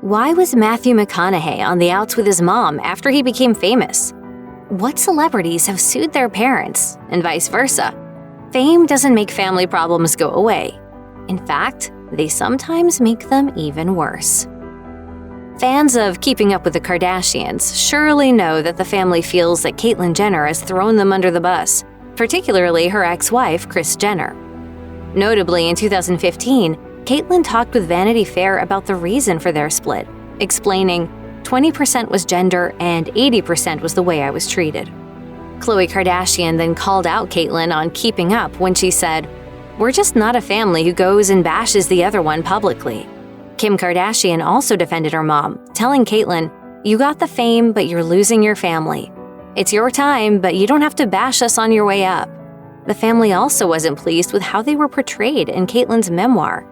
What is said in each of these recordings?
Why was Matthew McConaughey on the outs with his mom after he became famous? What celebrities have sued their parents, and vice versa? Fame doesn't make family problems go away. In fact, they sometimes make them even worse. Fans of Keeping Up with the Kardashians surely know that the family feels that Caitlyn Jenner has thrown them under the bus, particularly her ex-wife, Kris Jenner. Notably, in 2015, Caitlyn talked with Vanity Fair about the reason for their split, explaining, 20% was gender and 80% was the way I was treated. Khloe Kardashian then called out Caitlyn on Keeping Up when she said, "We're just not a family who goes and bashes the other one publicly." Kim Kardashian also defended her mom, telling Caitlyn, "You got the fame, but you're losing your family. It's your time, but you don't have to bash us on your way up." The family also wasn't pleased with how they were portrayed in Caitlyn's memoir.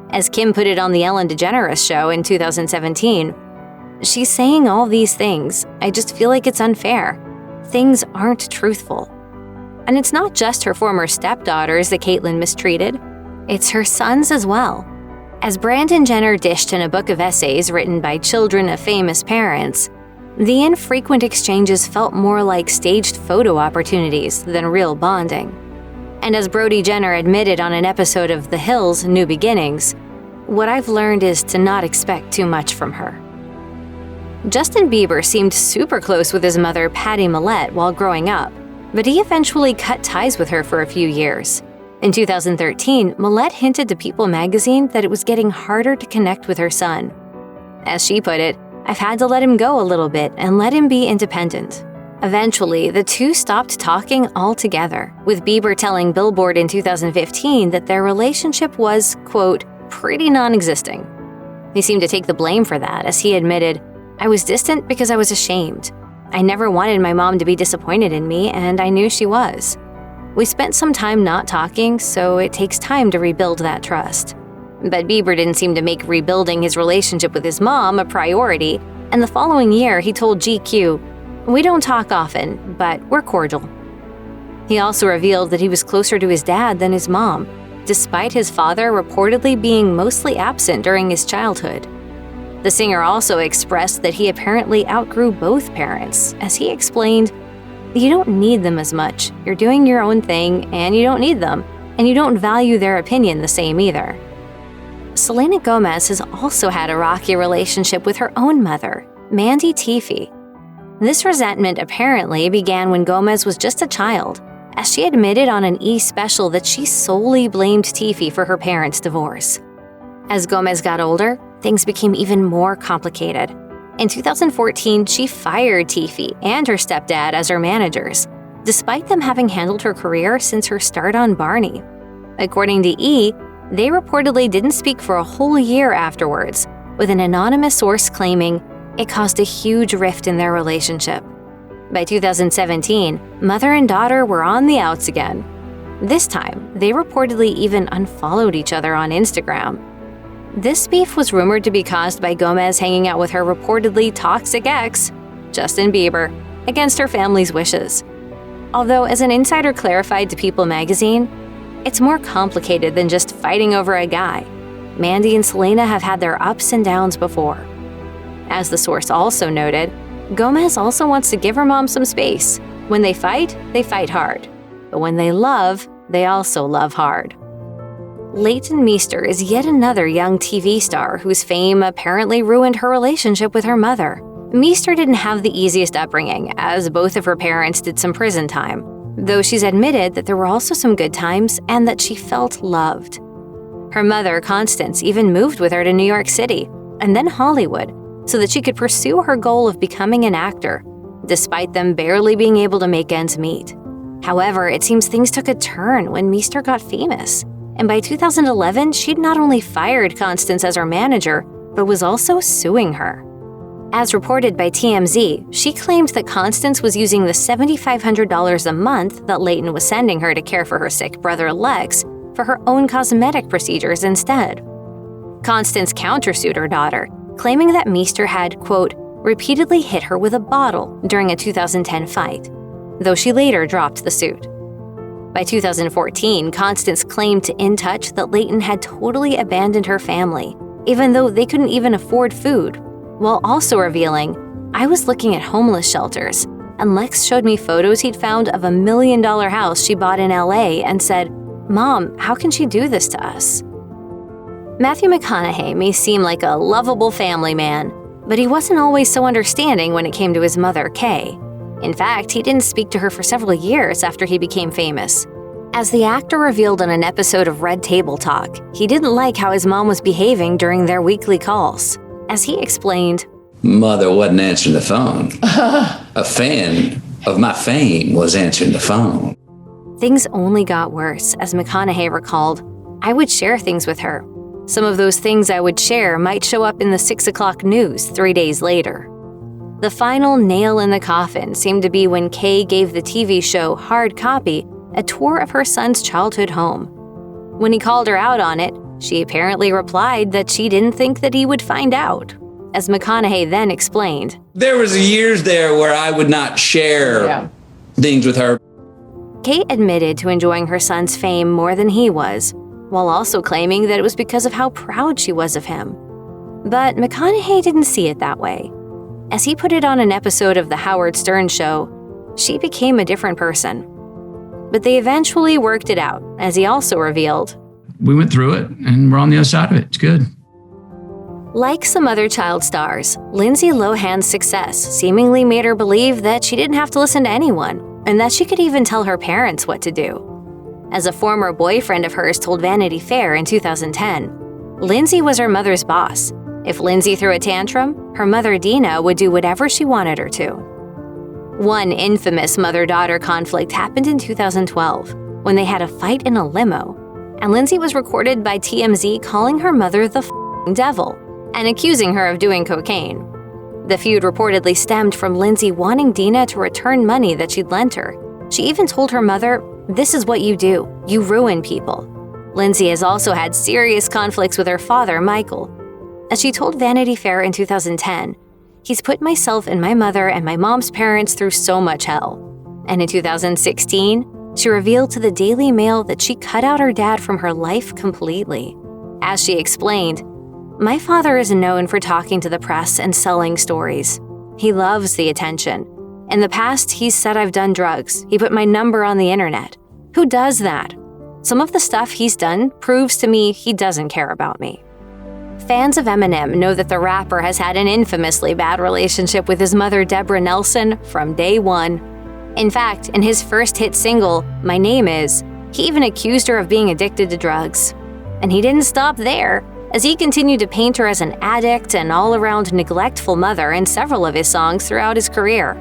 As Kim put it on the Ellen DeGeneres show in 2017, "She's saying all these things. I just feel like it's unfair. Things aren't truthful." And it's not just her former stepdaughters that Caitlyn mistreated. It's her sons as well. As Brandon Jenner dished in a book of essays written by children of famous parents, the infrequent exchanges felt more like staged photo opportunities than real bonding. And as Brody Jenner admitted on an episode of The Hill's New Beginnings, "What I've learned is to not expect too much from her." Justin Bieber seemed super close with his mother, Patty Millett, while growing up, but he eventually cut ties with her for a few years. In 2013, Millett hinted to People magazine that it was getting harder to connect with her son. As she put it, "I've had to let him go a little bit and let him be independent." Eventually, the two stopped talking altogether, with Bieber telling Billboard in 2015 that their relationship was, quote, "pretty non-existing." He seemed to take the blame for that, as he admitted, "I was distant because I was ashamed. I never wanted my mom to be disappointed in me, and I knew she was. We spent some time not talking, so it takes time to rebuild that trust." But Bieber didn't seem to make rebuilding his relationship with his mom a priority, and the following year he told GQ, "We don't talk often, but we're cordial." He also revealed that he was closer to his dad than his mom, despite his father reportedly being mostly absent during his childhood. The singer also expressed that he apparently outgrew both parents, as he explained, "You don't need them as much. You're doing your own thing, and you don't need them, and you don't value their opinion the same either." Selena Gomez has also had a rocky relationship with her own mother, Mandy Teefey. This resentment apparently began when Gomez was just a child, as she admitted on an E! Special that she solely blamed Teefey for her parents' divorce. As Gomez got older, things became even more complicated. In 2014, she fired Teefey and her stepdad as her managers, despite them having handled her career since her start on Barney. According to E!, they reportedly didn't speak for a whole year afterwards, with an anonymous source claiming it caused a huge rift in their relationship. By 2017, mother and daughter were on the outs again. This time, they reportedly even unfollowed each other on Instagram. This beef was rumored to be caused by Gomez hanging out with her reportedly toxic ex, Justin Bieber, against her family's wishes. Although, as an insider clarified to People magazine, it's more complicated than just fighting over a guy. Mandy and Selena have had their ups and downs before. As the source also noted, Gomez also wants to give her mom some space. When they fight hard. But when they also love hard. Leighton Meester is yet another young TV star whose fame apparently ruined her relationship with her mother. Meester didn't have the easiest upbringing, as both of her parents did some prison time, though she's admitted that there were also some good times and that she felt loved. Her mother, Constance, even moved with her to New York City, and then Hollywood, so that she could pursue her goal of becoming an actor, despite them barely being able to make ends meet. However, it seems things took a turn when Meester got famous, and by 2011, she'd not only fired Constance as her manager, but was also suing her. As reported by TMZ, she claimed that Constance was using the $7,500 a month that Leighton was sending her to care for her sick brother Lex for her own cosmetic procedures instead. Constance countersued her daughter, claiming that Meester had, quote, repeatedly hit her with a bottle during a 2010 fight, though she later dropped the suit. By 2014, Constance claimed to In Touch that Leighton had totally abandoned her family even though they couldn't even afford food, while also revealing, "I was looking at homeless shelters, and Lex showed me photos he'd found of a $1 million house she bought in LA and said, 'Mom, how can she do this to us?'" Matthew McConaughey may seem like a lovable family man, but he wasn't always so understanding when it came to his mother, Kay. In fact, he didn't speak to her for several years after he became famous. As the actor revealed on an episode of Red Table Talk, he didn't like how his mom was behaving during their weekly calls. As he explained, "Mother wasn't answering the phone. A fan of my fame was answering the phone." Things only got worse. As McConaughey recalled, "I would share things with her. Some of those things I would share might show up in the 6 o'clock news 3 days later." The final nail in the coffin seemed to be when Kay gave the TV show Hard Copy a tour of her son's childhood home. When he called her out on it, she apparently replied that she didn't think that he would find out. As McConaughey then explained, "There was years there where I would not share things with her." Kate admitted to enjoying her son's fame more than he was, while also claiming that it was because of how proud she was of him. But McConaughey didn't see it that way. As he put it on an episode of The Howard Stern Show, she became a different person. But they eventually worked it out, as he also revealed, "We went through it, and we're on the other side of it. It's good." Like some other child stars, Lindsay Lohan's success seemingly made her believe that she didn't have to listen to anyone, and that she could even tell her parents what to do. As a former boyfriend of hers told Vanity Fair in 2010, Lindsay was her mother's boss. If Lindsay threw a tantrum, her mother Dina would do whatever she wanted her to. One infamous mother-daughter conflict happened in 2012, when they had a fight in a limo, and Lindsay was recorded by TMZ calling her mother the devil and accusing her of doing cocaine. The feud reportedly stemmed from Lindsay wanting Dina to return money that she'd lent her. She even told her mother, "This is what you do. You ruin people." Lindsay has also had serious conflicts with her father, Michael. As she told Vanity Fair in 2010, "He's put myself and my mother and my mom's parents through so much hell." And in 2016, she revealed to the Daily Mail that she cut out her dad from her life completely. As she explained, "My father is known for talking to the press and selling stories. He loves the attention. In the past, he's said I've done drugs. He put my number on the internet. Who does that? Some of the stuff he's done proves to me he doesn't care about me." Fans of Eminem know that the rapper has had an infamously bad relationship with his mother, Deborah Nelson, from day one. In fact, in his first hit single, My Name Is, he even accused her of being addicted to drugs. And he didn't stop there, as he continued to paint her as an addict and all-around neglectful mother in several of his songs throughout his career.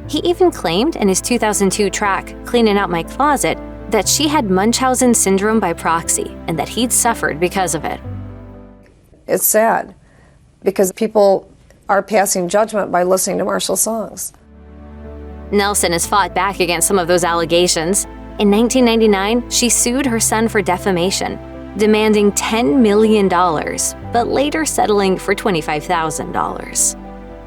He even claimed in his 2002 track, Cleanin' Out My Closet, that she had Munchausen syndrome by proxy and that he'd suffered because of it. It's sad because people are passing judgment by listening to Marshall's songs. Nelson has fought back against some of those allegations. In 1999, she sued her son for defamation, demanding $10 million, but later settling for $25,000.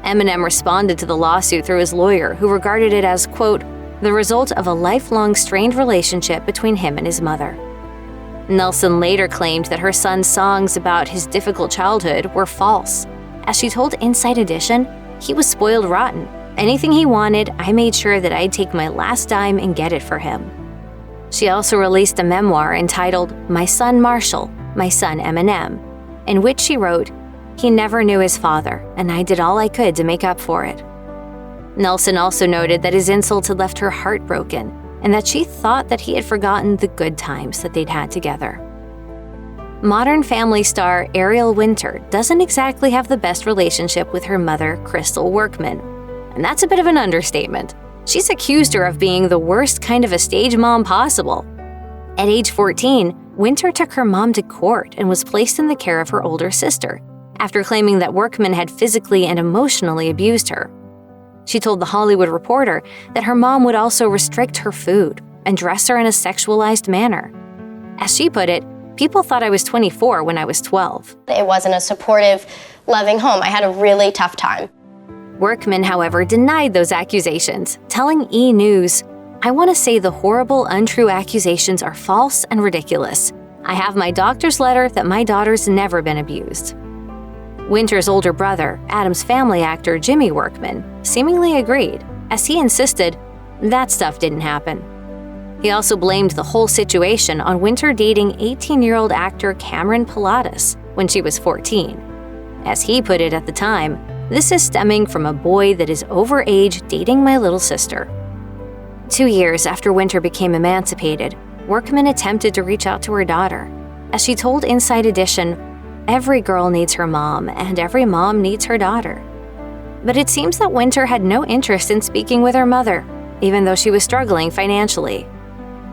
Eminem responded to the lawsuit through his lawyer, who regarded it as, quote, the result of a lifelong strained relationship between him and his mother. Nelson later claimed that her son's songs about his difficult childhood were false. As she told Inside Edition, he was spoiled rotten. Anything he wanted, I made sure that I'd take my last dime and get it for him. She also released a memoir entitled My Son Marshall, My Son Eminem, in which she wrote, he never knew his father, and I did all I could to make up for it. Nelson also noted that his insults had left her heartbroken, and that she thought that he had forgotten the good times that they'd had together. Modern Family star Ariel Winter doesn't exactly have the best relationship with her mother, Crystal Workman. And that's a bit of an understatement. She's accused her of being the worst kind of a stage mom possible. At age 14, Winter took her mom to court and was placed in the care of her older sister, after claiming that Workman had physically and emotionally abused her. She told The Hollywood Reporter that her mom would also restrict her food and dress her in a sexualized manner. As she put it, people thought I was 24 when I was 12. It wasn't a supportive, loving home. I had a really tough time. Workman, however, denied those accusations, telling E! News, I want to say the horrible, untrue accusations are false and ridiculous. I have my doctor's letter that my daughter's never been abused. Winter's older brother, Adam's Family actor Jimmy Workman, seemingly agreed, as he insisted that stuff didn't happen. He also blamed the whole situation on Winter dating 18-year-old actor Cameron Pilatus when she was 14. As he put it at the time, "This is stemming from a boy that is overage dating my little sister." 2 years after Winter became emancipated, Workman attempted to reach out to her daughter. As she told Inside Edition, "Every girl needs her mom, and every mom needs her daughter." But it seems that Winter had no interest in speaking with her mother, even though she was struggling financially.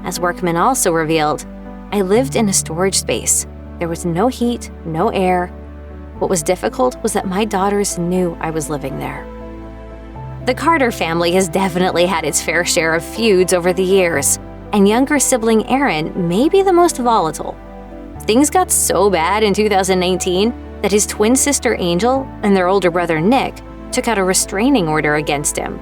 As Workman also revealed, "I lived in a storage space. There was no heat, no air. What was difficult was that my daughters knew I was living there." The Carter family has definitely had its fair share of feuds over the years, and younger sibling Aaron may be the most volatile. Things got so bad in 2019 that his twin sister Angel and their older brother Nick took out a restraining order against him.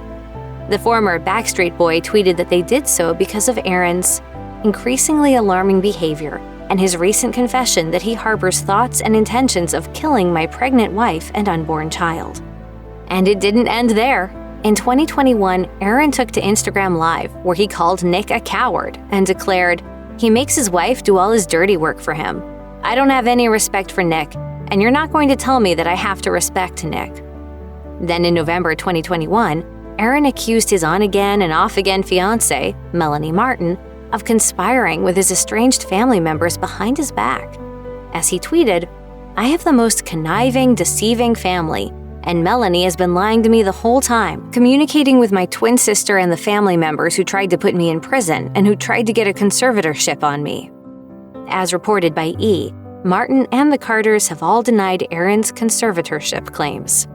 The former Backstreet Boy tweeted that they did so because of Aaron's increasingly alarming behavior and his recent confession that he harbors thoughts and intentions of killing my pregnant wife and unborn child. And it didn't end there. In 2021, Aaron took to Instagram Live where he called Nick a coward and declared, "He makes his wife do all his dirty work for him. I don't have any respect for Nick, and you're not going to tell me that I have to respect Nick." Then in November 2021, Aaron accused his on-again and off-again fiancée, Melanie Martin, of conspiring with his estranged family members behind his back. As he tweeted, "I have the most conniving, deceiving family, and Melanie has been lying to me the whole time, communicating with my twin sister and the family members who tried to put me in prison and who tried to get a conservatorship on me." As reported by E!, Martin and the Carters have all denied Aaron's conservatorship claims.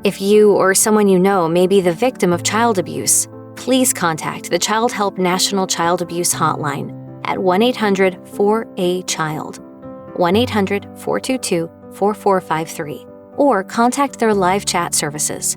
If you or someone you know may be the victim of child abuse, please contact the Child Help National Child Abuse Hotline at 1-800-4A-CHILD, 1-800-422-4453, or contact their live chat services